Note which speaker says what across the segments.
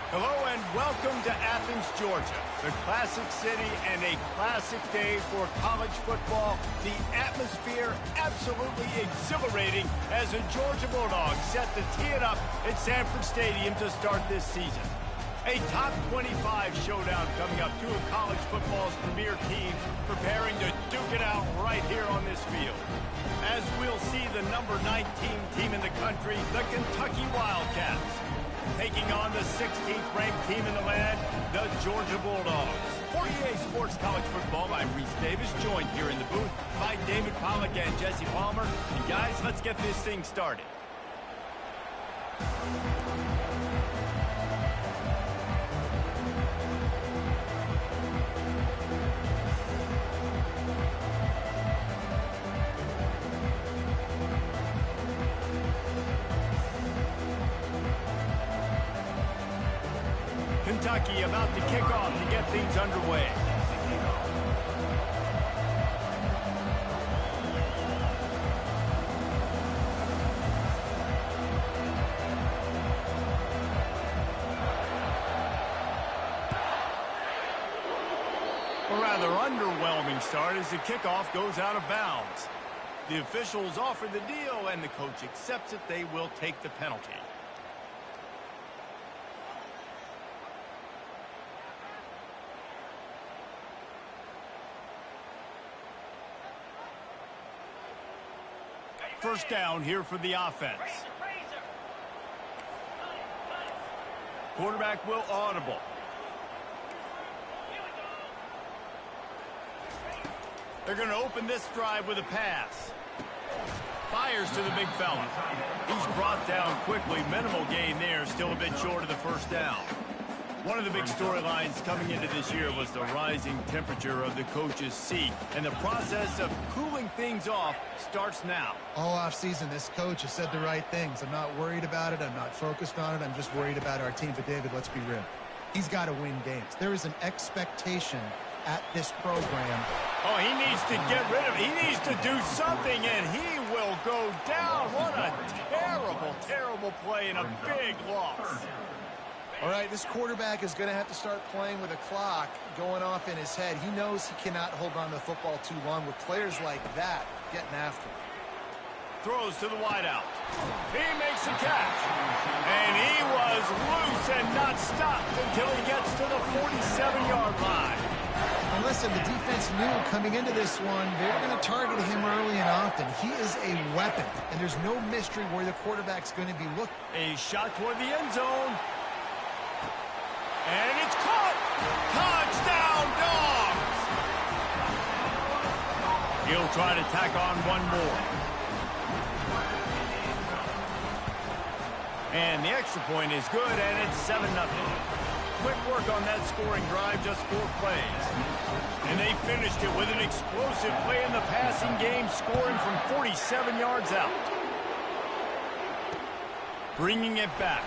Speaker 1: Hello and welcome to Athens, Georgia, the classic city and a classic day for college football. The atmosphere absolutely exhilarating as the Georgia Bulldogs set to tee it up at Sanford Stadium to start this season. A top 25 showdown coming up, two of college football's premier teams preparing to duke it out right here on this field. As we'll see the number 19 team in the country, the Kentucky Wildcats, taking on the 16th ranked team in the land, the Georgia Bulldogs. For EA Sports College Football, I'm Reese Davis, joined here in the booth by David Pollack and Jesse Palmer. And guys, let's get this thing started. Kentucky about to kick off to get things underway. A rather underwhelming start as the kickoff goes out of bounds. The officials offer the deal and the coach accepts it. They will take the penalty. First down here for the offense. Quarterback will audible. They're going to open this drive with a pass. Fires to the big fella. He's brought down quickly. Minimal gain there. Still a bit short of the first down. One of the big storylines coming into this year was the rising temperature of the coach's seat, and the process of cooling things off starts now.
Speaker 2: All offseason, this coach has said the right things. I'm not worried about it. I'm not focused on it. I'm just worried about our team. But, David, let's be real. He's got to win games. There is an expectation at this program.
Speaker 1: Oh, he needs to get rid of it. He needs to do something, and he will go down. What a terrible, terrible play and a big loss.
Speaker 2: All right, this quarterback is going to have to start playing with a clock going off in his head. He knows he cannot hold on to the football too long with players like that getting after him.
Speaker 1: Throws to the wideout. He makes the catch. And he was loose and not stopped until he gets to the 47-yard line.
Speaker 2: And listen, the defense knew coming into this one, they were going to target him early and often. He is a weapon, and there's no mystery where the quarterback's going to be looking.
Speaker 1: A shot toward the end zone. And it's caught! Touchdown, Dogs! He'll try to tack on one more. And the extra point is good, and it's 7-0. Quick work on that scoring drive, just 4 plays. And they finished it with an explosive play in the passing game, scoring from 47 yards out. Bringing it back.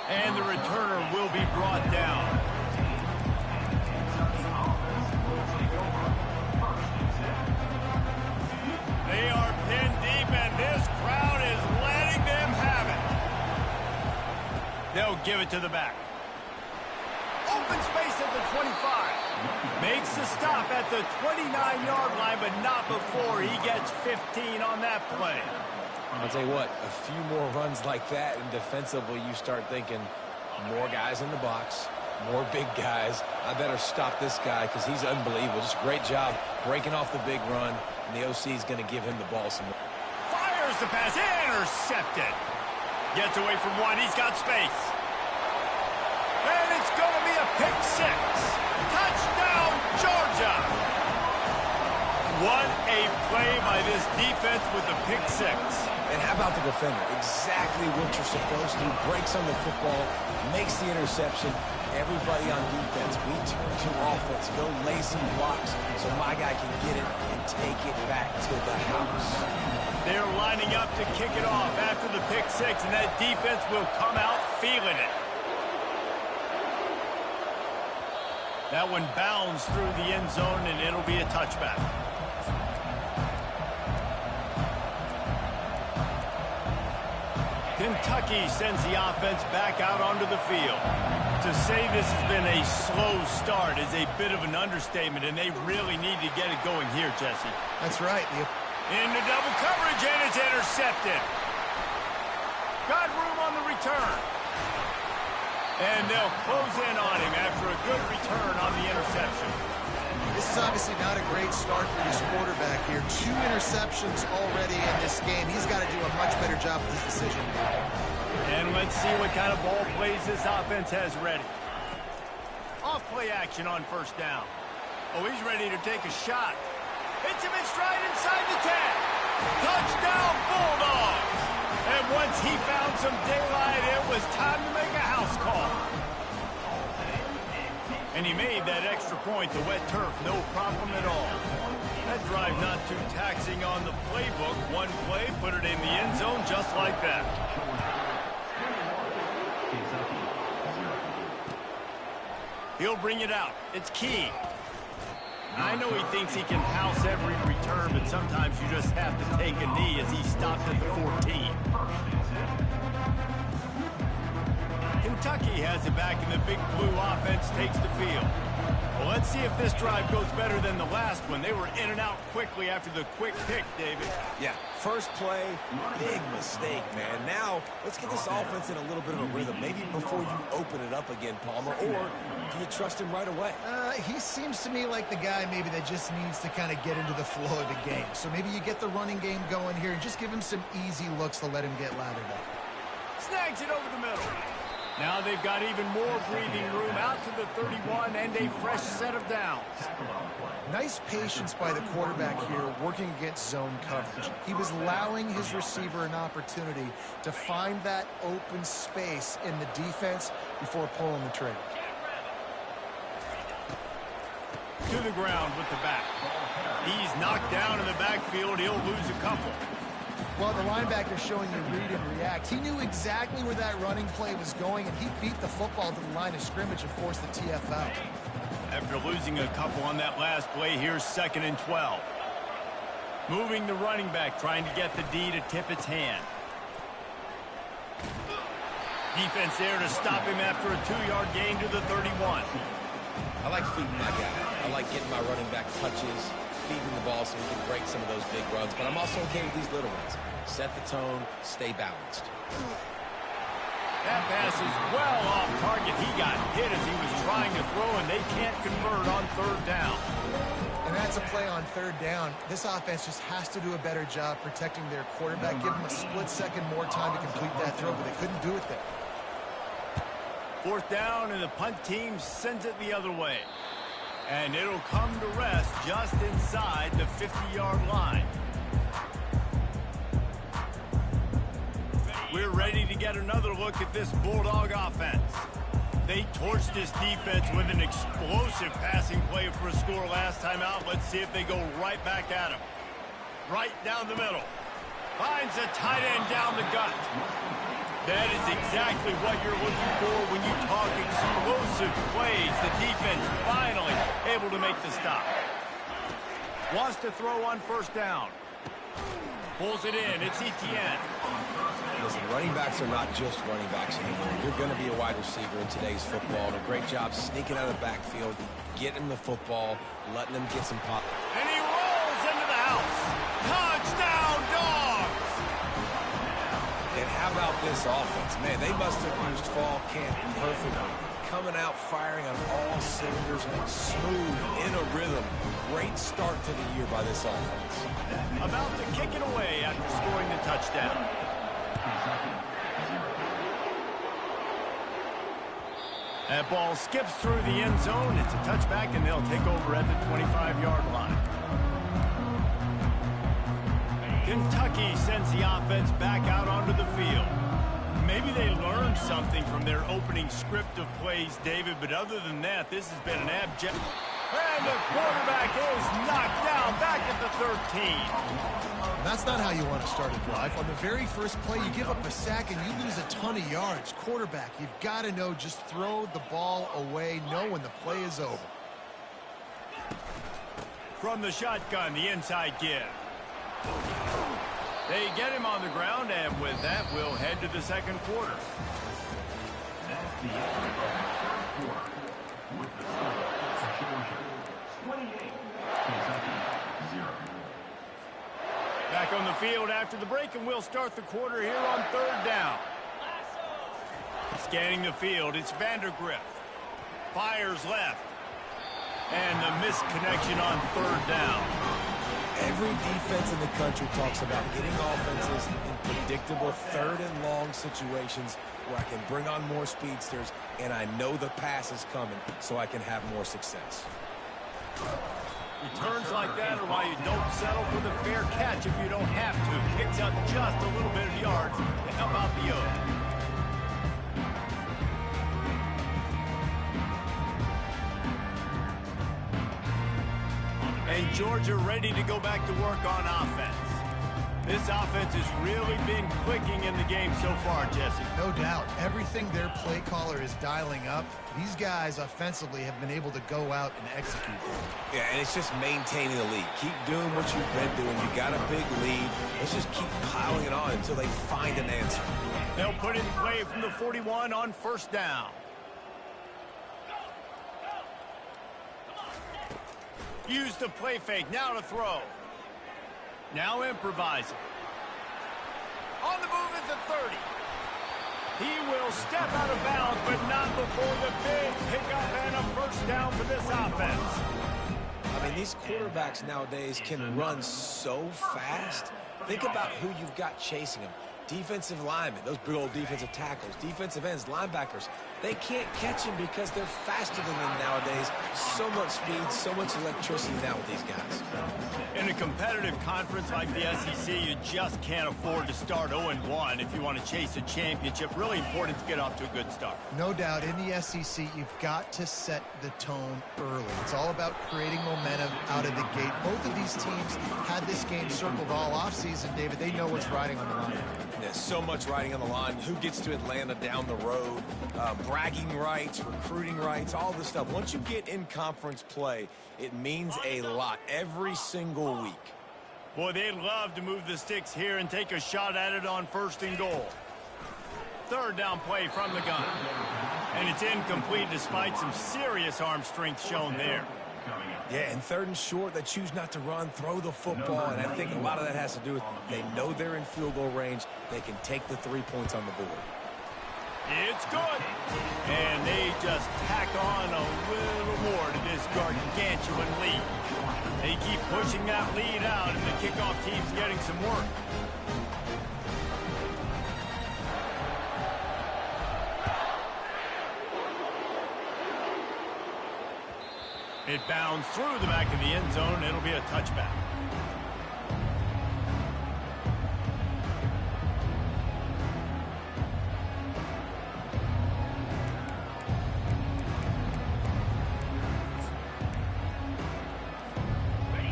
Speaker 1: And the returner will be brought down. They are pinned deep, and this crowd is letting them have it. They'll give it to the back. Open space at the 25. Makes the stop at the 29-yard line, but not before he gets 15 on that play.
Speaker 3: I'll tell you what, a few more runs like that, and defensively you start thinking more guys in the box, more big guys. I better stop this guy because he's unbelievable. Just a great job breaking off the big run, and the OC is going to give him the ball some more.
Speaker 1: Fires the pass, intercepted. Gets away from one, he's got space. And it's going to be a pick 6. Touchdown, Georgia! What a play by this defense with the pick 6.
Speaker 3: And how about the defender? Exactly what you're supposed to do. Breaks on the football, makes the interception. Everybody on defense, we turn to offense. Go lay some blocks so my guy can get it and take it back to the house.
Speaker 1: They're lining up to kick it off after the pick 6, and that defense will come out feeling it. That one bounds through the end zone, and it'll be a touchback. Kentucky sends the offense back out onto the field. To say this has been a slow start is a bit of an understatement, and they really need to get it going here, Jesse.
Speaker 2: That's right.
Speaker 1: Into double coverage, and it's intercepted. Got room on the return. And they'll close in on him after a good return on the interception.
Speaker 2: This is obviously not a great start for this quarterback here. 2 interceptions already in this game. He's got to do a much better job with his decision.
Speaker 1: And let's see what kind of ball plays this offense has ready. Off play action on first down. Oh, he's ready to take a shot. Hits him in stride inside the 10. Touchdown, Bulldogs! And once he found some daylight, it was time to make a house call. And he made that extra point, the wet turf, no problem at all. That drive not too taxing on the playbook. One play, put it in the end zone just like that. He'll bring it out. It's key. I know he thinks he can house every return, but sometimes you just have to take a knee as he stopped at the 14. Kentucky has it back, and the big blue offense takes the field. Well, let's see if this drive goes better than the last one. They were in and out quickly after the quick pick, David.
Speaker 3: Yeah, first play, big mistake, man. Now, let's get this offense in a little bit of a rhythm. Maybe before you open it up again, Palmer, or do you trust him right away?
Speaker 2: He seems to me like the guy maybe that just needs to kind of get into the flow of the game. So maybe you get the running game going here and just give him some easy looks to let him get lathered up.
Speaker 1: Snags it over the middle. Now they've got even more breathing room out to the 31 and a fresh set of downs.
Speaker 2: Nice patience by the quarterback here working against zone coverage. He was allowing his receiver an opportunity to find that open space in the defense before pulling the trigger.
Speaker 1: To the ground with the back. He's knocked down in the backfield. He'll lose a couple.
Speaker 2: Well, the linebacker's showing you read and react. He knew exactly where that running play was going, and he beat the football to the line of scrimmage and forced the TF out.
Speaker 1: After losing a couple on that last play, here's 2nd and 12. Moving the running back, trying to get the D to tip its hand. Defense there to stop him after a 2-yard gain to the 31.
Speaker 3: I like feeding my guy. I like getting my running back touches, feeding the ball so he can break some of those big runs, but I'm also okay with these little ones. Set the tone, stay balanced.
Speaker 1: That pass is well off target. He got hit as he was trying to throw, and they can't convert on 3rd down.
Speaker 2: And that's a play on 3rd down. This offense just has to do a better job protecting their quarterback. Give them a split second more time to complete that throw, but they couldn't do it there.
Speaker 1: 4th down, and the punt team sends it the other way. And it'll come to rest just inside the 50-yard line. We're ready to get another look at this Bulldog offense. They torched this defense with an explosive passing play for a score last time out. Let's see if they go right back at him. Right down the middle. Finds a tight end down the gut. That is exactly what you're looking for when you talk explosive plays. The defense finally able to make the stop. Wants to throw on 1st down. Pulls it in. It's Etienne.
Speaker 3: Listen, running backs are not just running backs anymore. You're going to be a wide receiver in today's football. And a great job sneaking out of the backfield, getting the football, letting them get some pop.
Speaker 1: And he rolls into the house. Touchdown, Dogs!
Speaker 3: And how about this offense? Man, they must have used fall camp perfectly. Coming out firing on all cylinders, smooth, in a rhythm. Great start to the year by this offense.
Speaker 1: About to kick it away after scoring the touchdown. That ball skips through the end zone. It's a touchback, and they'll take over at the 25-yard line. Kentucky sends the offense back out onto the field. Maybe they learned something from their opening script of plays, David, but other than that, this has been an abject... And the quarterback is knocked down back at the 13.
Speaker 2: That's not how you want to start a drive. On the very first play, you give up a sack and you lose a ton of yards. Quarterback, you've got to know, just throw the ball away, know when the play is over.
Speaker 1: From the shotgun, the inside give. They get him on the ground, and with that, we'll head to the second quarter.
Speaker 4: That's the end of the third quarter. With the score, Georgia 28, Kentucky 0.
Speaker 1: Back on the field after the break, and we'll start the quarter here on third down. Scanning the field, it's Vandergrift. Fires left. And the missed connection on third down.
Speaker 3: Every defense in the country talks about getting offenses in predictable third and long situations where I can bring on more speedsters and I know the pass is coming so I can have more success.
Speaker 1: Returns like that are why you don't settle for the fair catch if you don't have to. Picks up just a little bit of yards to help out the O. And Georgia ready to go back to work on offense. This offense has really been clicking in the game so far, Jesse.
Speaker 2: No doubt. Everything their play caller is dialing up, these guys offensively have been able to go out and execute.
Speaker 3: Yeah, and it's just maintaining the lead. Keep doing what you've been doing. You got a big lead. Let's just keep piling it on until they find an answer.
Speaker 1: They'll put it in play from the 41 on first down. Use the play fake. Now to throw. Now improvising. On the move is the 30. He will step out of bounds, but not before the big pickup and a first down for this offense.
Speaker 3: I mean, these quarterbacks nowadays can run so fast. Think about who you've got chasing them. Defensive linemen, those big old defensive tackles, defensive ends, linebackers. They can't catch him because they're faster than them nowadays. So much speed, so much electricity now with these guys.
Speaker 1: In a competitive conference like the SEC, you just can't afford to start 0-1 if you want to chase a championship. Really important to get off to a good start.
Speaker 2: No doubt, in the SEC, you've got to set the tone early. It's all about creating momentum out of the gate. Both of these teams had this game circled all offseason, David. They know what's riding on the line.
Speaker 3: There's so much riding on the line. Who gets to Atlanta down the road? Bragging rights, recruiting rights, all this stuff. Once you get in conference play, it means a lot every single week.
Speaker 1: Boy, they'd love to move the sticks here and take a shot at it on first and goal. Third down play from the gun. And it's incomplete despite some serious arm strength shown there.
Speaker 3: Yeah, and third and short, they choose not to run, throw the football, and I think a lot of that has to do with they know they're in field goal range. They can take the 3 points on the board.
Speaker 1: It's good. And they just tack on a little more to this gargantuan lead. They keep pushing that lead out, and the kickoff team's getting some work. It bounds through the back of the end zone. It'll be a touchback.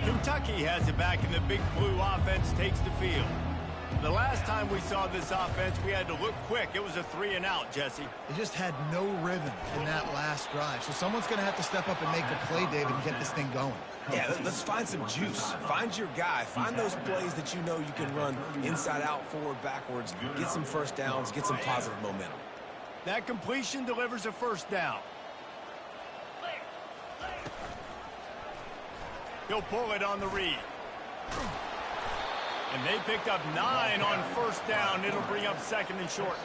Speaker 1: Kentucky has it back, and the big blue offense takes the field. The last time we saw this offense, we had to look quick. It was a 3-and-out, Jesse.
Speaker 2: They just had no rhythm in that last drive. So someone's going to have to step up and make a play, David, and get this thing going.
Speaker 3: Yeah, let's find some juice. Find your guy. Find those plays that you know you can run inside out, forward, backwards. Get some first downs. Get some positive momentum.
Speaker 1: That completion delivers a first down. He'll pull it on the read. And they picked up 9 on first down. It'll bring up second and short.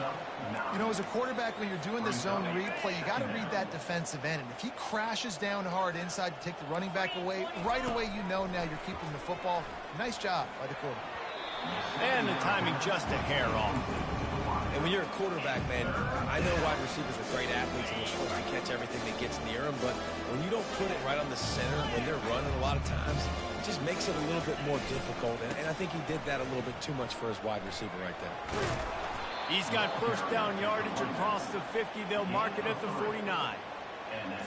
Speaker 2: You know, as a quarterback, when you're doing the zone read play, you got to read that defensive end. And if he crashes down hard inside to take the running back away, right away you know now you're keeping the football. Nice job by the quarterback.
Speaker 1: And the timing just a hair off.
Speaker 3: And when you're a quarterback, man, I know wide receivers are great athletes and they're supposed to catch everything that gets near them, but when you don't put it right on the center, when they're running a lot of times, it just makes it a little bit more difficult. And I think he did that a little bit too much for his wide receiver right there.
Speaker 1: He's got first down yardage across the 50. They'll mark it at the 49.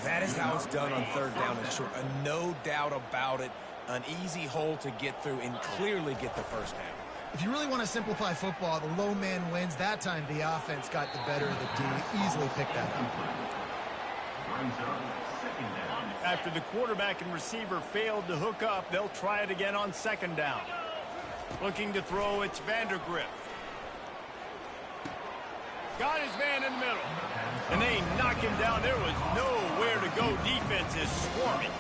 Speaker 3: That is how it's done on third down and short. No doubt about it. An easy hole to get through and clearly get the first down.
Speaker 2: If you really want to simplify football, the low man wins. That time the offense got the better of the D. Easily picked that up.
Speaker 1: After the quarterback and receiver failed to hook up, they'll try it again on second down. Looking to throw, it's Vandergriff. Got his man in the middle. And they knock him down. There was nowhere to go. Defense is swarming.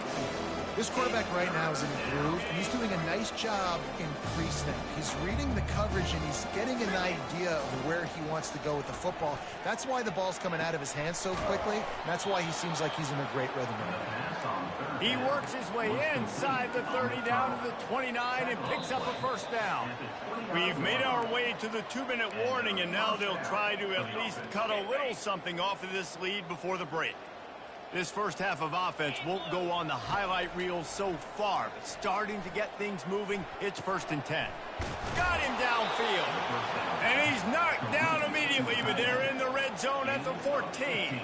Speaker 2: This quarterback right now is in the groove, and he's doing a nice job in pre-snap. He's reading the coverage, and he's getting an idea of where he wants to go with the football. That's why the ball's coming out of his hands so quickly, and that's why he seems like he's in a great rhythm right now.
Speaker 1: He works his way inside the 30 down to the 29 and picks up a first down. We've made our way to the 2-minute warning, and now they'll try to at least cut a little something off of this lead before the break. This first half of offense won't go on the highlight reel so far, but starting to get things moving, it's 1st and 10. Got him downfield. And he's knocked down immediately, but they're in the red zone at the 14.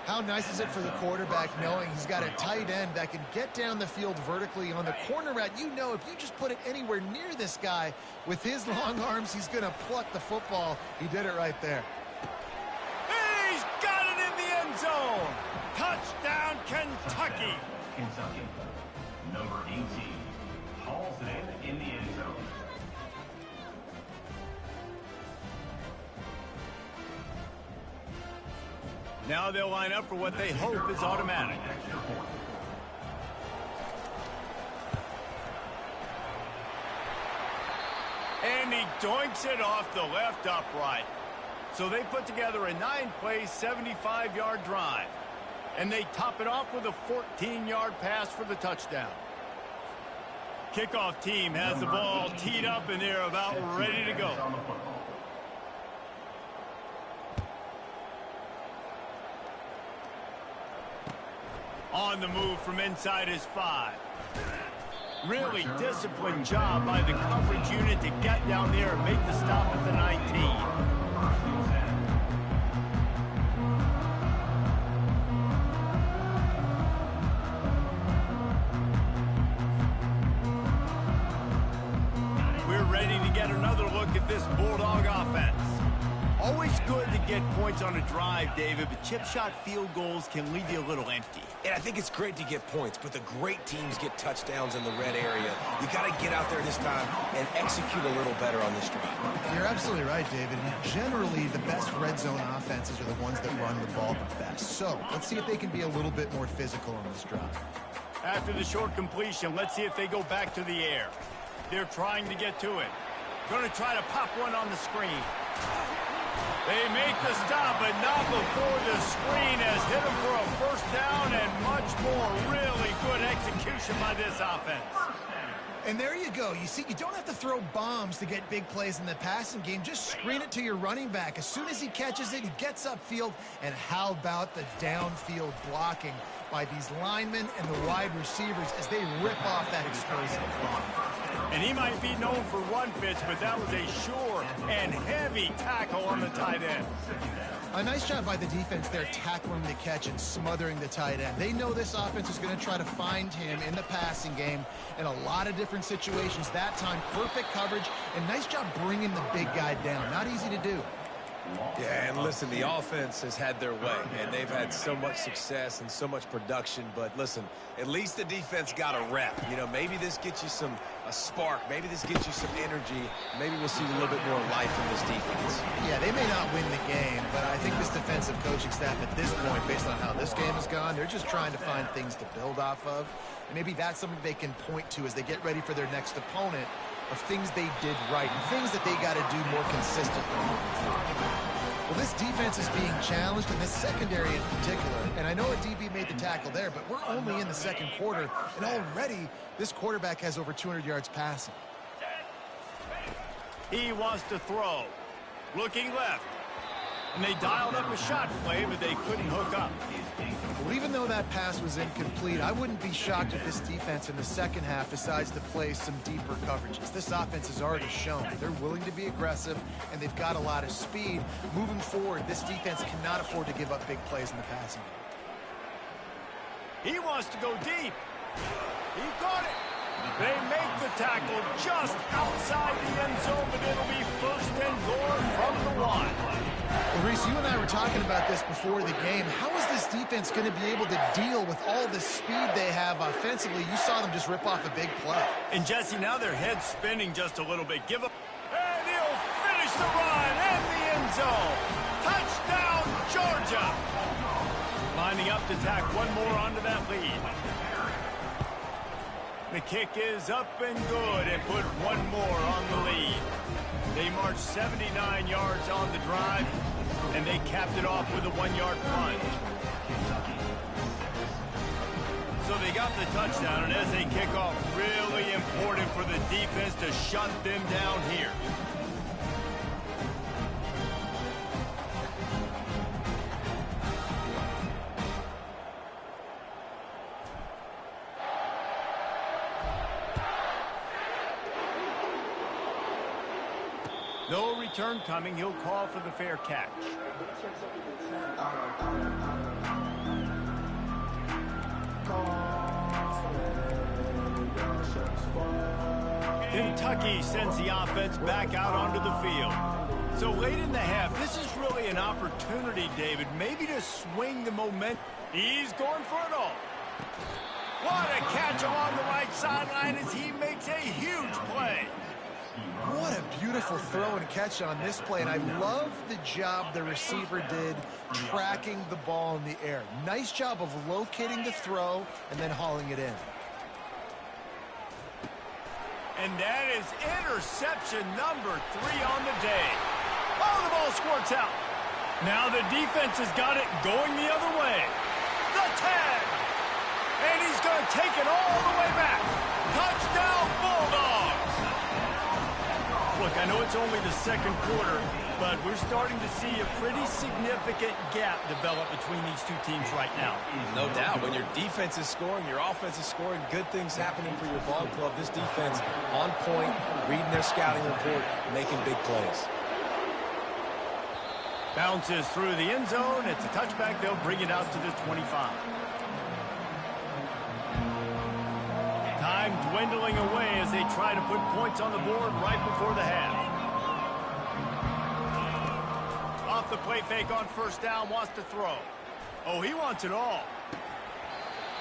Speaker 2: How nice is it for the quarterback knowing he's got a tight end that can get down the field vertically on the corner route? You know, if you just put it anywhere near this guy with his long arms, he's going to pluck the football. He did it right there.
Speaker 1: He's got it in the end zone. Touchdown, Kentucky.
Speaker 4: Kentucky. Number 18 hauls it in the end zone.
Speaker 1: Now they'll line up for what they hope is automatic. And he doinks it off the left upright. So they put together a 9-play, 75-yard drive. And they top it off with a 14-yard pass for the touchdown. Kickoff team has the ball teed up, and they're about ready to go. On the move from inside his 5. Really disciplined job by the coverage unit to get down there and make the stop at the 19. At this Bulldog offense. Always good to get points on a drive, David, but chip shot field goals can leave you a little empty.
Speaker 3: And I think it's great to get points, but the great teams get touchdowns in the red area. You got to get out there this time and execute a little better on this drive.
Speaker 2: You're absolutely right, David. Generally, the best red zone offenses are the ones that run the ball the best. So let's see if they can be a little bit more physical on this drive.
Speaker 1: After the short completion, let's see if they go back to the air. They're trying to get to it. Going to try to pop one on the screen. They make the stop, but not before the screen has hit them for a first down and much more. Really good execution by this offense.
Speaker 2: And there you go. You see, you don't have to throw bombs to get big plays in the passing game. Just screen it to your running back. As soon as he catches it, he gets upfield. And how about the downfield blocking by these linemen and the wide receivers as they rip off that explosive.
Speaker 1: And he might be known for run fits, but that was a sure and heavy tackle on the tight end.
Speaker 2: A nice job by the defense there, tackling the catch and smothering the tight end. They know this offense is going to try to find him in the passing game in a lot of different situations. That time, perfect coverage, and nice job bringing the big guy down. Not easy to do.
Speaker 3: Yeah, and listen, the offense has had their way, and they've had so much success and so much production. But listen, at least the defense got a rep. You know, maybe this gets you a spark. Maybe this gets you some energy. Maybe we'll see a little bit more life in this defense.
Speaker 2: Yeah, they may not win the game, but I think this defensive coaching staff at this point, based on how this game has gone, they're just trying to find things to build off of. And maybe that's something they can point to as they get ready for their next opponent, of things they did right and things that they got to do more consistently. Well, this defense is being challenged, and this secondary in particular. And I know a DB made the tackle there, but we're only in the second quarter, and already this quarterback has over 200 yards passing.
Speaker 1: He wants to throw. Looking left. And they dialed up a shot play, but they couldn't hook up.
Speaker 2: Well, even though that pass was incomplete, I wouldn't be shocked if this defense in the second half decides to play some deeper coverages. This offense has already shown they're willing to be aggressive, and they've got a lot of speed. Moving forward, this defense cannot afford to give up big plays in the passing game.
Speaker 1: He wants to go deep. He got it. They make the tackle just outside the end zone, but it'll be 1st and goal from the 1.
Speaker 2: Well, Reese, you and I were talking about this before the game. How is this defense going to be able to deal with all the speed they have offensively? You saw them just rip off a big play.
Speaker 1: And Jesse, now their head's spinning just a little bit. Give up. And he'll finish the run and the end zone. Touchdown, Georgia. Lining up to tack one more onto that lead. The kick is up and good and put one more on the lead. They marched 79 yards on the drive, and they capped it off with a 1-yard plunge. So they got the touchdown, and as they kick off, really important for the defense to shut them down here. No return coming. He'll call for the fair catch. Kentucky sends the offense back out onto the field. So late in the half, this is really an opportunity, David, maybe to swing the momentum. He's going for it all. What a catch along the right sideline as he makes a huge play.
Speaker 2: What a beautiful throw and catch on this play, and I love the job the receiver did tracking the ball in the air. Nice job of locating the throw and then hauling it in.
Speaker 1: And that is interception number 3 on the day. Oh, the ball squirts out. Now the defense has got it going the other way. The tag. And he's going to take it all the way back. Touchdown, Bulldogs. Look, I know it's only the second quarter, but we're starting to see a pretty significant gap develop between these two teams right now.
Speaker 3: No doubt. When your defense is scoring, your offense is scoring, good things happening for your ball club. This defense on point, reading their scouting report, making big plays.
Speaker 1: Bounces through the end zone. It's a touchback. They'll bring it out to the 25. Time dwindling away as they try to put points on the board right before the half. Off the play fake on first down, wants to throw. Oh, he wants it all.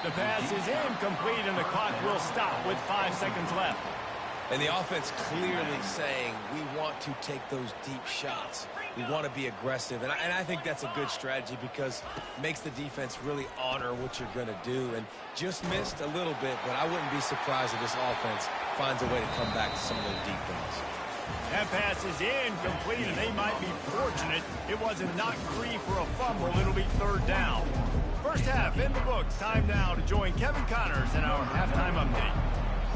Speaker 1: The pass is incomplete, and the clock will stop with 5 seconds left.
Speaker 3: And the offense clearly saying, we want to take those deep shots. We want to be aggressive. And I think that's a good strategy because it makes the defense really honor what you're going to do. And just missed a little bit, but I wouldn't be surprised if this offense finds a way to come back to some of those deep balls.
Speaker 1: That pass is incomplete, and they might be fortunate it wasn't knocked free for a fumble. It'll be third down. First half in the books. Time now to join Kevin Connors in our halftime update.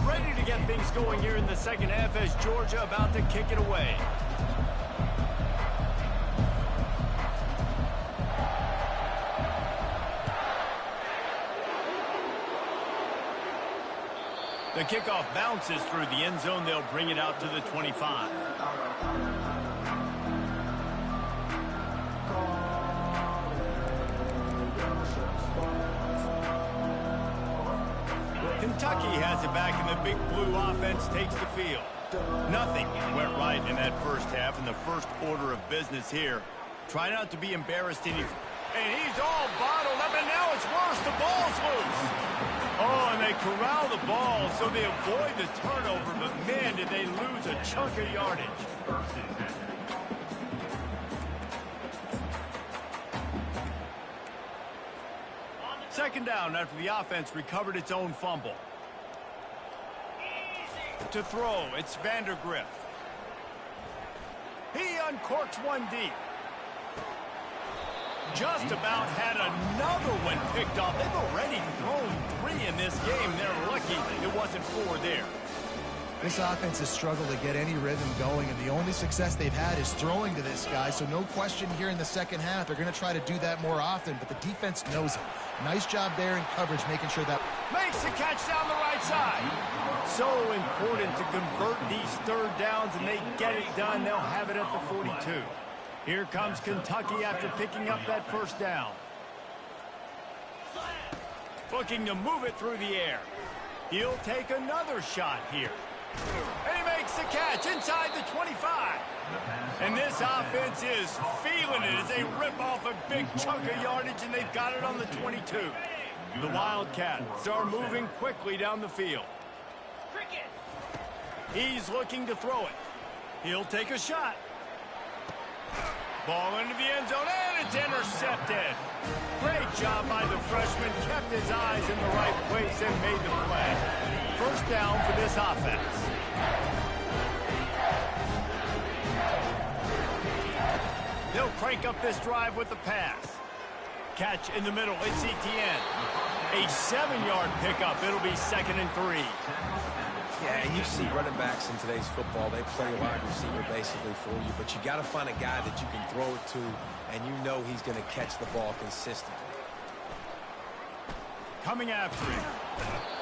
Speaker 1: Ready to get things going here in the second half as Georgia about to kick it away. The kickoff bounces through the end zone. They'll bring it out to the 25. Kentucky has it back, and the big blue offense takes the field. Nothing went right in that first half, in the first order of business here. Try not to be embarrassed any. And he's all bottled up, and now it's worse. The ball's loose. Oh, and they corral the ball, so they avoid the turnover, but man, did they lose a chunk of yardage. Second down after the offense recovered its own fumble. To throw, it's Vandergriff. He uncorks one deep. Just about had another one picked off. They've already thrown 3 in this game. They're lucky it wasn't 4 there.
Speaker 2: This offense has struggled to get any rhythm going, and the only success they've had is throwing to this guy. So no question here in the second half, they're going to try to do that more often, but the defense knows it. Nice job there in coverage, making sure that...
Speaker 1: Makes the catch down the right side. So important to convert these third downs, and they get it done. They'll have it at the 42. Here comes Kentucky after picking up that first down. Looking to move it through the air. He'll take another shot here. And he makes makes the catch inside the 25. And this offense is feeling it as they rip off a big chunk of yardage, and they've got it on the 22. The Wildcats are moving quickly down the field. He's looking to throw it. He'll take a shot. Ball into the end zone, and it's intercepted. Great job by the freshman. Kept his eyes in the right place and made the play. First down for this offense. They'll crank up this drive with the pass. Catch in the middle. It's Etienne. A 7-yard pickup. It'll be 2nd and 3.
Speaker 3: Yeah, you see running backs in today's football, they play wide receiver basically for you, but you got to find a guy that you can throw it to, and you know he's going to catch the ball consistently.
Speaker 1: Coming after him.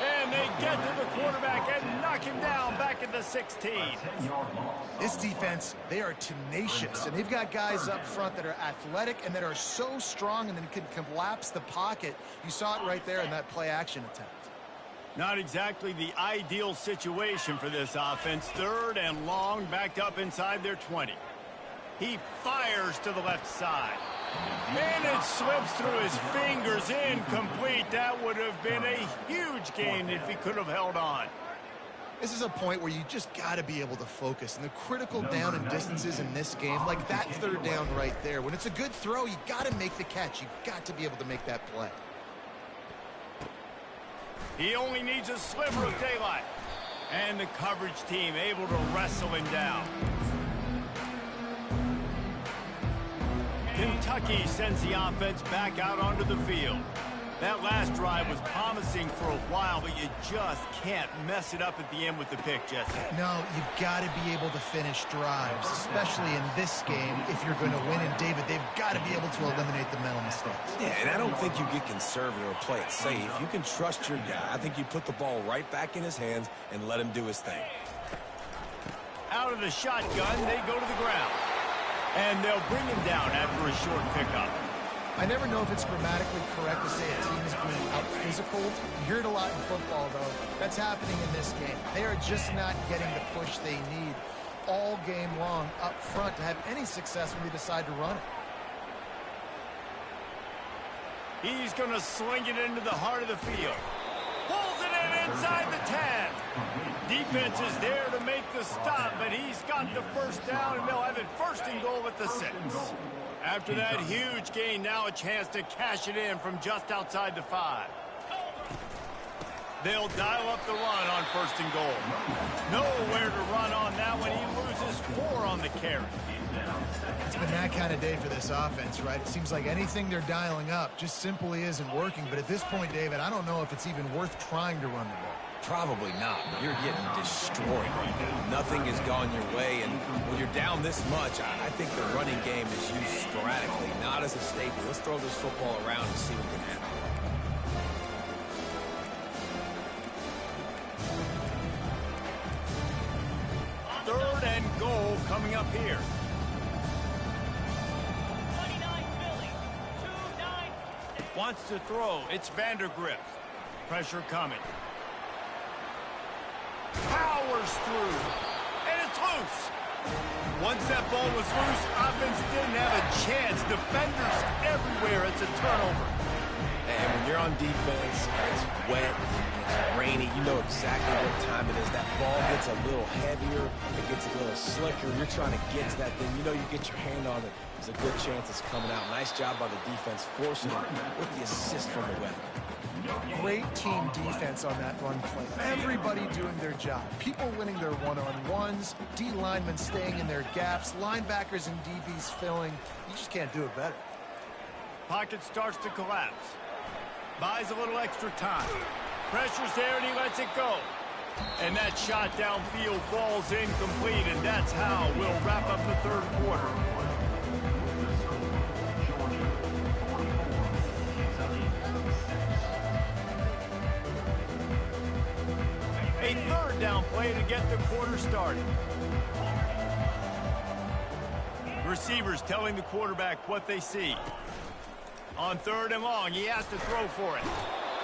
Speaker 1: And they get to the quarterback and knock him down back at the 16.
Speaker 2: This defense, they are tenacious, and they've got guys up front that are athletic and that are so strong and then can collapse the pocket. You saw it right there in that play-action attempt.
Speaker 1: Not exactly the ideal situation for this offense. 3rd and long, backed up inside their 20. He fires to the left side. And it slips through his fingers, incomplete. That would have been a huge gain if he could have held on.
Speaker 2: This is a point where you just got to be able to focus. And the critical down and distances in this game, like that 3rd down right there, when it's a good throw, you got to make the catch. You've got to be able to make that play.
Speaker 1: He only needs a sliver of daylight. And the coverage team able to wrestle him down. Kentucky sends the offense back out onto the field. That last drive was promising for a while, but you just can't mess it up at the end with the pick, Jesse.
Speaker 2: No, you've got to be able to finish drives, especially in this game. If you're going to win, and David, they've got to be able to eliminate the mental mistakes.
Speaker 3: Yeah, and I don't think you get conservative or play it safe. You can trust your guy. I think you put the ball right back in his hands and let him do his thing.
Speaker 1: Out of the shotgun, they go to the ground. And they'll bring him down after a short pickup.
Speaker 2: I never know if it's grammatically correct to say a team is being out-physical. You hear it a lot in football, though. That's happening in this game. They are just not getting the push they need all game long up front to have any success when they decide to run it.
Speaker 1: He's going to sling it into the heart of the field. Pulls it in inside the 10. Defense is there to make the stop, but he's got the first down, and they'll have it 1st and goal at the 6. After that huge gain, now a chance to cash it in from just outside the 5. They'll dial up the run on 1st and goal. Nowhere to run on that one. He loses 4 on the carry.
Speaker 2: It's been that kind of day for this offense, right? It seems like anything they're dialing up just simply isn't working. But at this point, David, I don't know if it's even worth trying to run the ball.
Speaker 3: Probably not. You're getting destroyed right now. Nothing has gone your way, and when you're down this much, I think the running game is used sporadically, not as a staple. Let's throw this football around and see what can happen.
Speaker 1: Third and goal coming up here.
Speaker 5: 29 Philly, 2-9.
Speaker 1: Wants to throw. It's Vandergrift. Pressure coming. Powers through. And it's loose. Once that ball was loose, offense didn't have a chance. Defenders everywhere. It's a turnover.
Speaker 3: And when you're on defense, and it's wet, and it's rainy, you know exactly what time it is. That ball gets a little heavier, it gets a little slicker. You're trying to get to that thing. You know you get your hand on it. There's a good chance it's coming out. Nice job by the defense, forcing it with the assist from the weather.
Speaker 2: Great team defense on that run play. Everybody doing their job. People winning their one-on-ones, D linemen staying in their gaps, linebackers and DBs filling. You just can't do it better.
Speaker 1: Pocket starts to collapse. Buys a little extra time. Pressure's there and he lets it go. And that shot downfield falls incomplete, and that's how we'll wrap up the 3rd quarter. A 3rd down play to get the quarter started. Receivers telling the quarterback what they see. On 3rd and long, he has to throw for it.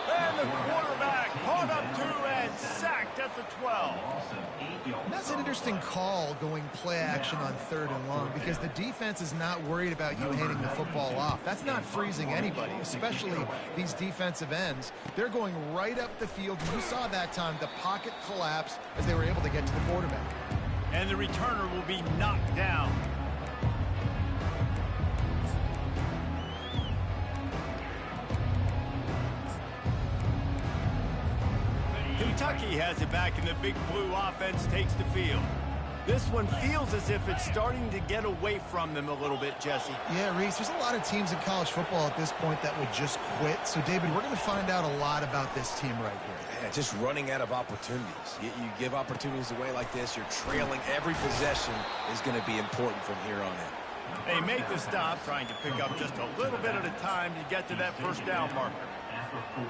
Speaker 1: And the quarterback caught up to and sacked at the 12.
Speaker 2: And that's an interesting call going play action on 3rd and long because the defense is not worried about you handing the football off. That's not freezing anybody, especially these defensive ends. They're going right up the field. You saw that time the pocket collapse as they were able to get to the quarterback.
Speaker 1: And the returner will be knocked down. Kentucky has it back, and the big blue offense takes the field. This one feels as if it's starting to get away from them a little bit, Jesse.
Speaker 2: Yeah, Reese, there's a lot of teams in college football at this point that would just quit. So, David, we're going to find out a lot about this team right here.
Speaker 3: Yeah, just running out of opportunities. You give opportunities away like this, you're trailing. Every possession is going to be important from here on in.
Speaker 1: They make the stop, trying to pick up just a little bit at a time to get to that first down marker.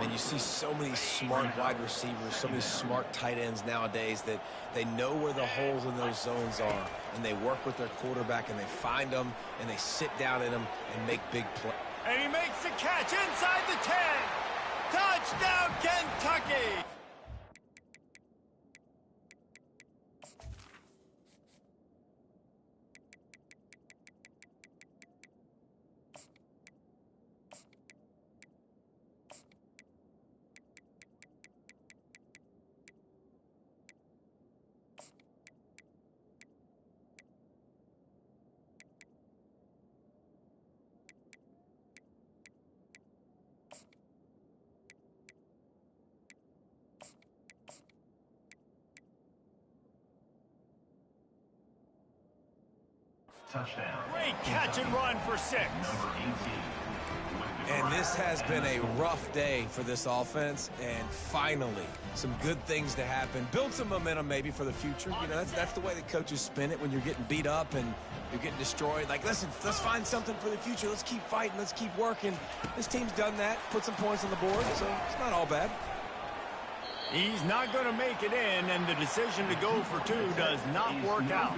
Speaker 3: And you see so many smart wide receivers, so many smart tight ends nowadays that they know where the holes in those zones are, and they work with their quarterback, and they find them, and they sit down in them and make big plays.
Speaker 1: And he makes the catch inside the 10. Touchdown, Kentucky!
Speaker 4: Touchdown.
Speaker 1: Great catch and run for 6.
Speaker 4: Number 18.
Speaker 3: And this has been a rough day for this offense, and finally, some good things to happen. Build some momentum maybe for the future. You know, that's the way the coaches spin it when you're getting beat up and you're getting destroyed. Like, listen, let's find something for the future. Let's keep fighting. Let's keep working. This team's done that, put some points on the board, so it's not all bad.
Speaker 1: He's not going to make it in, and the decision to go for 2 does not work out.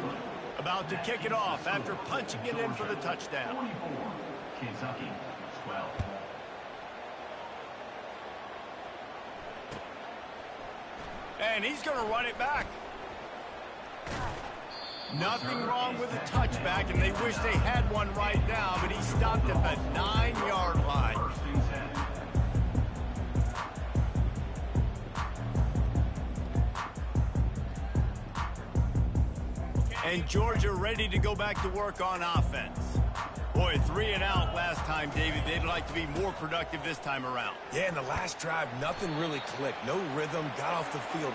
Speaker 1: About to kick it off after punching it in for the touchdown.
Speaker 4: 44. Kentucky 12.
Speaker 1: And he's going to run it back. Nothing wrong with the touchback, and they wish they had one right now, but he stopped at the 9-yard line.
Speaker 4: First and 10.
Speaker 1: And Georgia ready to go back to work on offense. Boy, 3 and out last time, David. They'd like to be more productive this time around.
Speaker 3: Yeah, in the last drive, nothing really clicked. No rhythm, got off the field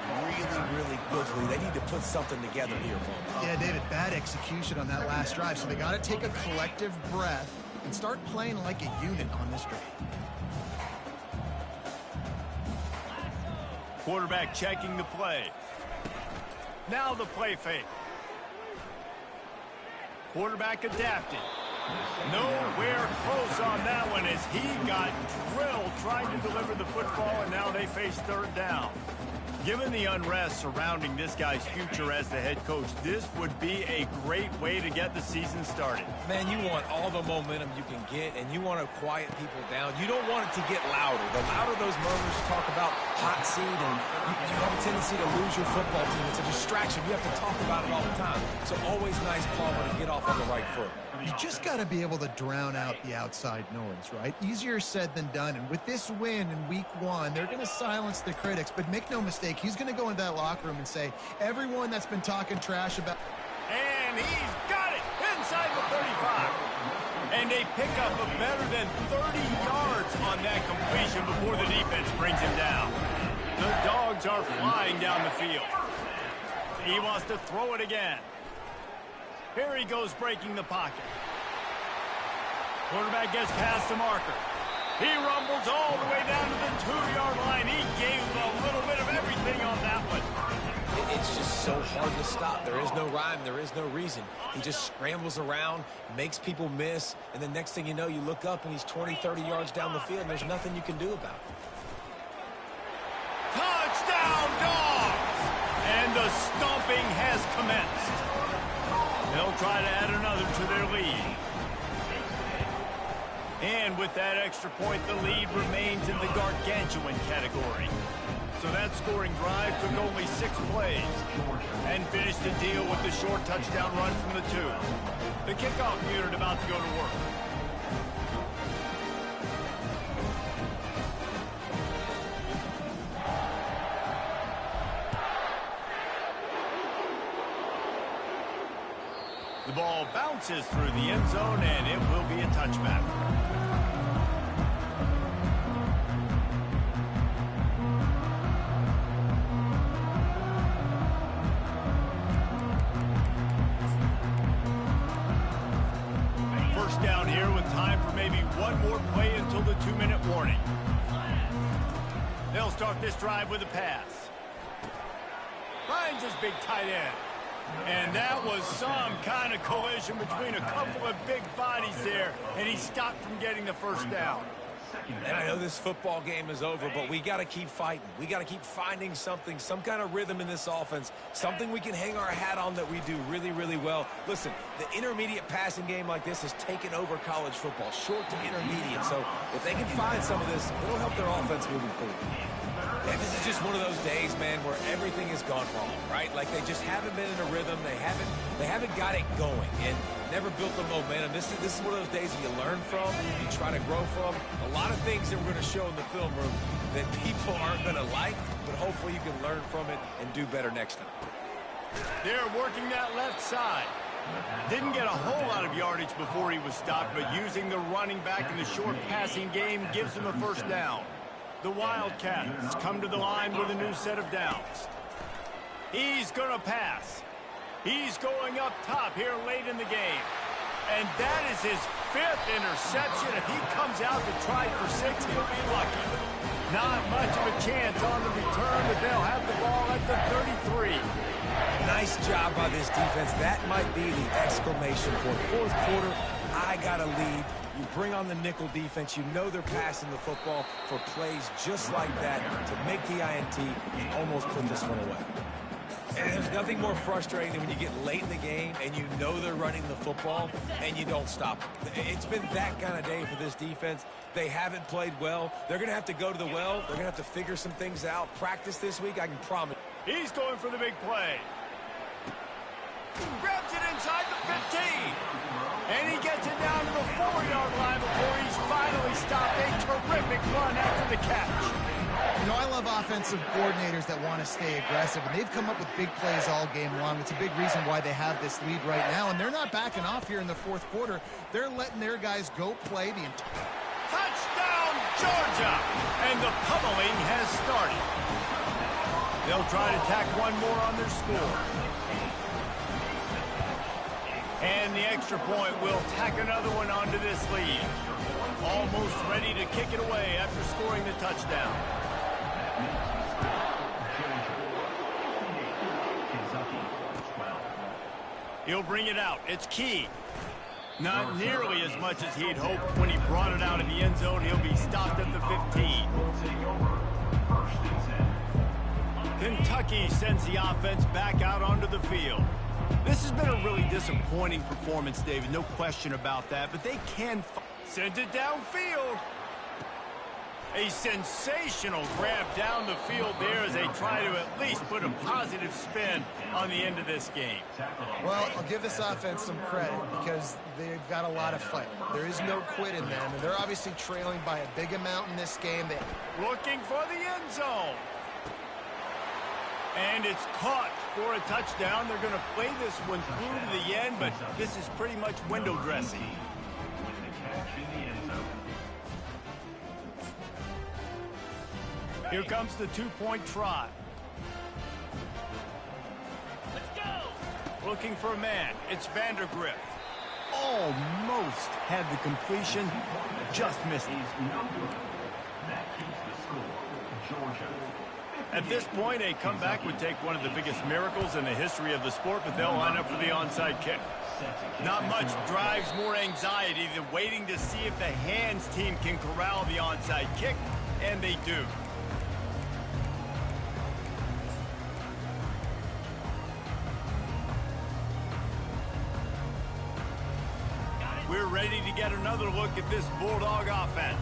Speaker 3: really quickly. They need to put something together here, folks.
Speaker 2: Yeah, David, bad execution on that last drive. So they got to take a collective breath and start playing like a unit on this drive.
Speaker 1: Quarterback checking the play. Now the play fake. Quarterback adapted. Nowhere close on that one as he got drilled trying to deliver the football, and now they face 3rd down. Given the unrest surrounding this guy's future as the head coach, this would be a great way to get the season started.
Speaker 3: Man, you want all the momentum you can get, and you want to quiet people down. You don't want it to get louder. The louder those murmurs talk about hot seat, and you have a tendency to lose your football team. It's a distraction. You have to talk about it all the time. So always nice, Palmer, to get off on the right foot.
Speaker 2: You just got to be able to drown out the outside noise, right? Easier said than done. And with this win in week 1, they're going to silence the critics. But make no mistake, he's going to go into that locker room and say, everyone that's been talking trash about...
Speaker 1: And he's got it inside the 35. And a pickup of better than 30 yards on that completion before the defense brings him down. The Dogs are flying down the field. He wants to throw it again. Here he goes breaking the pocket. Quarterback gets past the marker. He rumbles all the way down to the 2-yard line. He gave a little bit of everything on that one.
Speaker 3: It's just so hard to stop. There is no rhyme. There is no reason. He just scrambles around, makes people miss, and the next thing you know, you look up and he's 20, 30 yards down the field, and there's nothing you can do about it.
Speaker 1: Touchdown, Dogs! And the stomping has commenced. They'll try to add another to their lead. And And with that extra point, the lead remains in the gargantuan category. So that scoring drive took only 6 plays and finished the deal with the short touchdown run from the 2. The kickoff unit about to go to work. The ball bounces through the end zone, and it will be a touchback. First down here with time for maybe one more play until the 2-minute warning. They'll start this drive with a pass. Finds his big tight end. And that was some kind of collision between a couple of big bodies there, and he stopped from getting the first down.
Speaker 3: And I know this football game is over, but we got to keep fighting. We got to keep finding something, some kind of rhythm in this offense, something we can hang our hat on that we do really, really well. Listen, the intermediate passing game like this has taken over college football, short to intermediate. So if they can find some of this, it'll help their offense moving forward. And this is just one of those days, man, where everything has gone wrong, right? Like they just haven't been in a rhythm. They haven't got it going and never built the momentum. This is one of those days that you learn from, you try to grow from. A lot of things that we're going to show in the film room that people aren't going to like, but hopefully you can learn from it and do better next time.
Speaker 1: They're working that left side. Didn't get a whole lot of yardage before he was stopped, but using the running back in the short passing game gives him a first down. The Wildcats come to the line with a new set of downs. He's going to pass. He's going up top here late in the game. And that is his 5th interception. If he comes out to try for 6, he'll be lucky. Not much of a chance on the return, but they'll have the ball at the 33.
Speaker 3: Nice job by this defense. That might be the exclamation point. 4th quarter, I got a lead. You bring on the nickel defense. You know they're passing the football for plays just like that to make the INT and almost put this one away. And there's nothing more frustrating than when you get late in the game and you know they're running the football and you don't stop them. It's been that kind of day for this defense. They haven't played well. They're going to have to go to the well. They're going to have to figure some things out. Practice this week, I can promise.
Speaker 1: He's going for the big play. Grabs it inside the 15. And he gets it down to the 4-yard line before he's finally stopped. A terrific run after the catch.
Speaker 2: You know, I love offensive coordinators that want to stay aggressive, and they've come up with big plays all game long. It's a big reason why they have this lead right now, and they're not backing off here in the 4th quarter. They're letting their guys go play the entire...
Speaker 1: Touchdown, Georgia! And the pummeling has started. They'll try to tack one more on their score. And the extra point will tack another one onto this lead. Almost ready to kick it away after scoring the touchdown. He'll bring it out. It's Key. Not nearly as much as he'd hoped when he brought it out in the end zone. He'll be stopped at the 15. Kentucky sends the offense back out onto the field. This has been a really disappointing performance, David. No question about that. But they can send it downfield. A sensational grab down the field there as they try to at least put a positive spin on the end of this game.
Speaker 2: Well, I'll give this offense some credit because they've got a lot of fight. There is no quit in them, and they're obviously trailing by a big amount in this game.
Speaker 1: Looking for the end zone. And it's caught for a touchdown. They're going to play this one through to the end, but this is pretty much window dressing. Here comes the 2-point try.
Speaker 5: Let's go!
Speaker 1: Looking for a man. It's Vandergrift. Almost had the completion. Just missed it.
Speaker 4: That keeps the score. Georgia.
Speaker 1: At this point, a comeback would take one of the biggest miracles in the history of the sport, but they'll line up for the onside kick. Not much drives more anxiety than waiting to see if the hands team can corral the onside kick, and they do. we're ready to get another look at this Bulldog offense.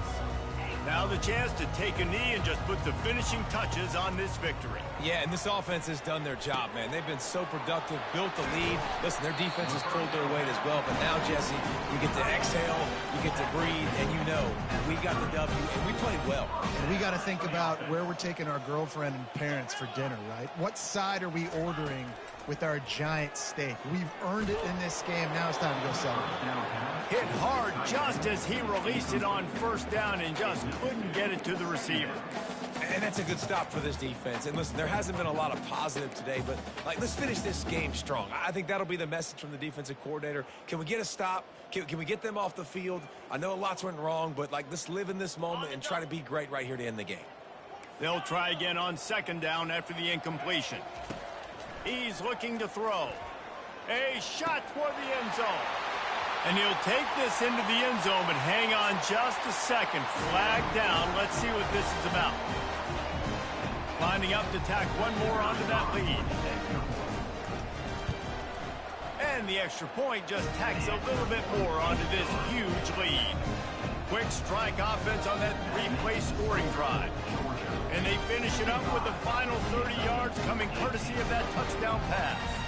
Speaker 1: Now the chance to take a knee and just put the finishing touches on this victory.
Speaker 3: Yeah, and this offense has done their job, man. They've been so productive, built the lead. Listen, their defense has pulled their weight as well. But now, Jesse, you get to exhale, you get to breathe, and you know we got the W, and we played well.
Speaker 2: And we got to think about where we're taking our girlfriend and parents for dinner, right? What side are we ordering with our giant steak? We've earned it in this game. Now it's time to go celebrate.
Speaker 1: Hit hard just as he released it on first down and just couldn't get it to the receiver.
Speaker 3: And that's a good stop for this defense. And listen, there hasn't been a lot of positive today, but let's finish this game strong. I think that'll be the message from the defensive coordinator. Can we get a stop? Can we get them off the field? I know lots went wrong, but let's live in this moment and try to be great right here to end the game.
Speaker 1: They'll try again on second down after the incompletion. He's looking to throw. A shot toward the end zone. And he'll take this into the end zone, but hang on just a second. Flag down. Let's see what this is about. Lining up to tack one more onto that lead. And the extra point just tacks a little bit more onto this huge lead. Quick strike offense on that three-play scoring drive. And they finish it up with the final 30 yards coming courtesy of that touchdown pass.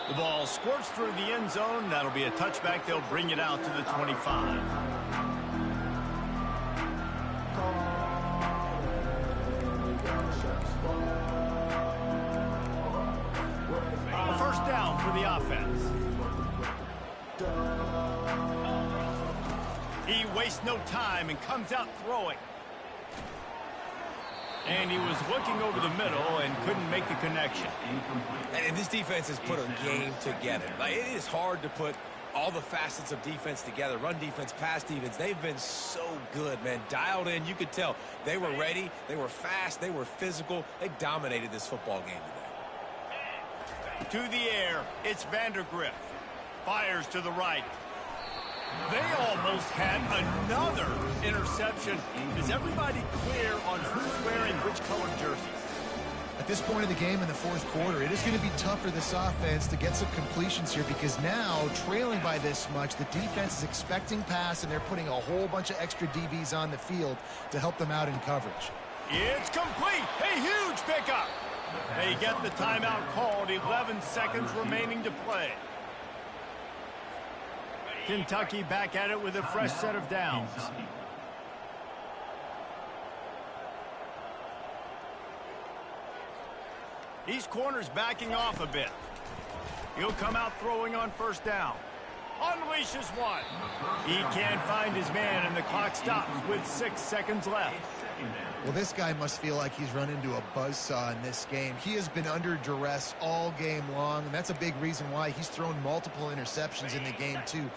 Speaker 1: The ball squirts through the end zone. That'll be a touchback. They'll bring it out to the 25. A first down for the offense. He wastes no time and comes out throwing. And he was looking over the middle and couldn't make the connection.
Speaker 3: And this defense has put a game together. It is hard to put all the facets of defense together. Run defense, pass defense. They've been so good, man. Dialed in. You could tell they were ready. They were fast. They were physical. They dominated this football game today.
Speaker 1: To the air, it's Vandergriff. Fires to the right. They almost had another interception. Is everybody clear on who's wearing which colored jerseys?
Speaker 2: At this point of the game in the fourth quarter, it is going to be tough for this offense to get some completions here because now, trailing by this much, the defense is expecting pass, and they're putting a whole bunch of extra DBs on the field to help them out in coverage.
Speaker 1: It's complete. A huge pickup. They get the timeout called. 11 seconds remaining to play. Kentucky back at it with a fresh set of downs. These corners backing off a bit. He'll come out throwing on first down. Unleashes one. He can't find his man, and the clock stops with 6 seconds left.
Speaker 2: Well, this guy must feel like he's run into a buzzsaw in this game. He has been under duress all game long, and that's a big reason why he's thrown multiple interceptions in the game, too.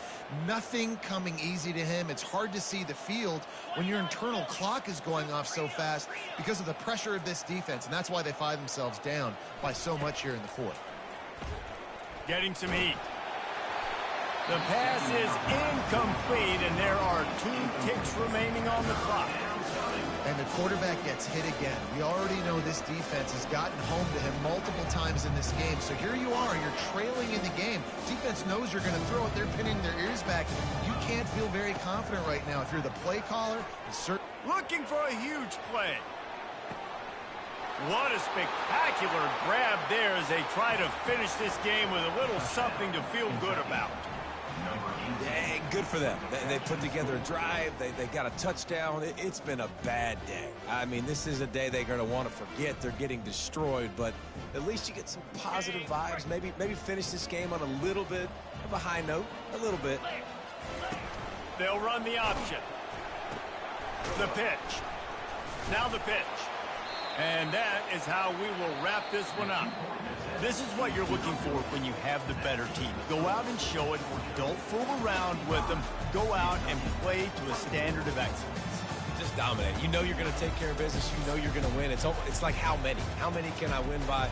Speaker 2: Nothing coming easy to him. It's hard to see the field when your internal clock is going off so fast because of the pressure of this defense, and that's why they find themselves down by so much here in the fourth.
Speaker 1: Getting some heat. The pass is incomplete, and there are 2 ticks remaining on the clock.
Speaker 2: And the quarterback gets hit again. We already know this defense has gotten home to him multiple times in this game. So here you are, you're trailing in the game. Defense knows you're going to throw it. They're pinning their ears back. You can't feel very confident right now. If you're the play caller,
Speaker 1: looking for a huge play. What a spectacular grab there as they try to finish this game with a little something to feel good about.
Speaker 3: Yeah, good for them. They put together a drive. They got a touchdown. It's been a bad day. I mean, this is a day they're going to want to forget. They're getting destroyed, but at least you get some positive vibes. Maybe finish this game on a little bit of a high note. A little bit.
Speaker 1: They'll run the option. The pitch. Now the pitch. And that is how we will wrap this one up. This is what you're looking for when you have the better team. Go out and show it. Don't fool around with them. Go out and play to a standard of excellence.
Speaker 3: Just dominate. You know you're going to take care of business. You know you're going to win. It's like how many? How many can I win by?